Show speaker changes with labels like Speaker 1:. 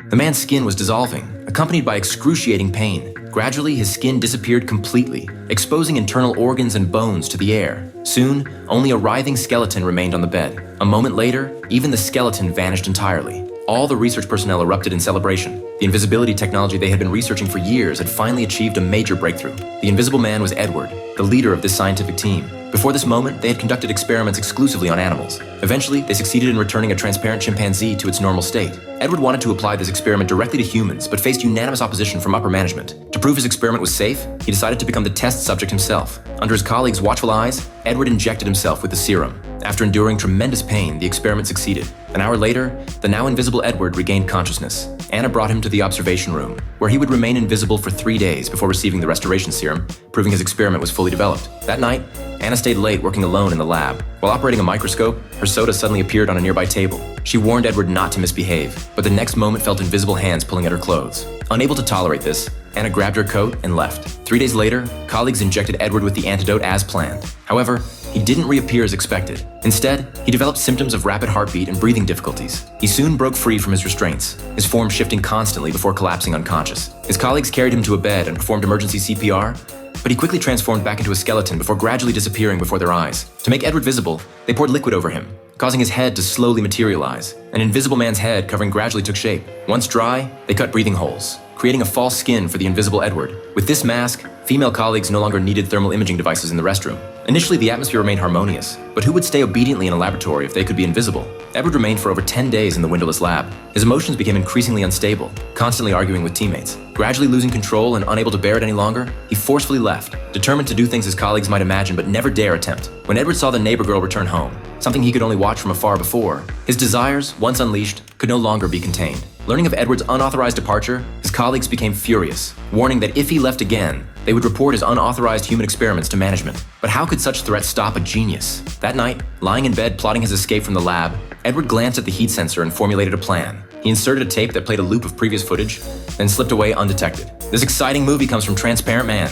Speaker 1: The man's skin was dissolving, accompanied by excruciating pain. Gradually, his skin disappeared completely, exposing internal organs and bones to the air. Soon, only a writhing skeleton remained on the bed. A moment later, even the skeleton vanished entirely. All the research personnel erupted in celebration. The invisibility technology they had been researching for years had finally achieved a major breakthrough. The Invisible Man was Edward, the leader of this scientific team. Before this moment, they had conducted experiments exclusively on animals. Eventually, they succeeded in returning a transparent chimpanzee to its normal state. Edward wanted to apply this experiment directly to humans, but faced unanimous opposition from upper management. To prove his experiment was safe, he decided to become the test subject himself. Under his colleagues' watchful eyes, Edward injected himself with the serum. After enduring tremendous pain, the experiment succeeded. An hour later, the now invisible Edward regained consciousness. Anna brought him to the observation room, where he would remain invisible for 3 days before receiving the restoration serum, proving his experiment was fully developed. That night, Anna stayed late working alone in the lab. While operating a microscope, her soda suddenly appeared on a nearby table. She warned Edward not to misbehave, but the next moment felt invisible hands pulling at her clothes. Unable to tolerate this, Anna grabbed her coat and left. 3 days later, colleagues injected Edward with the antidote as planned. However, he didn't reappear as expected. Instead, he developed symptoms of rapid heartbeat and breathing difficulties. He soon broke free from his restraints, his form shifting constantly before collapsing unconscious. His colleagues carried him to a bed and performed emergency CPR, but he quickly transformed back into a skeleton before gradually disappearing before their eyes. To make Edward visible, they poured liquid over him, causing his head to slowly materialize. An invisible man's head covering gradually took shape. Once dry, they cut breathing holes, creating a false skin for the invisible Edward. With this mask, female colleagues no longer needed thermal imaging devices in the restroom. Initially, the atmosphere remained harmonious, but who would stay obediently in a laboratory if they could be invisible? Edward remained for over 10 days in the windowless lab. His emotions became increasingly unstable, constantly arguing with teammates. Gradually losing control and unable to bear it any longer, he forcefully left, determined to do things his colleagues might imagine but never dare attempt. When Edward saw the neighbor girl return home, something he could only watch from afar before, his desires, once unleashed, could no longer be contained. Learning of Edward's unauthorized departure, his colleagues became furious, warning that if he left again, they would report his unauthorized human experiments to management. But how could such threats stop a genius? That night, lying in bed plotting his escape from the lab, Edward glanced at the heat sensor and formulated a plan. He inserted a tape that played a loop of previous footage, then slipped away undetected. This exciting movie comes from Transparent Man.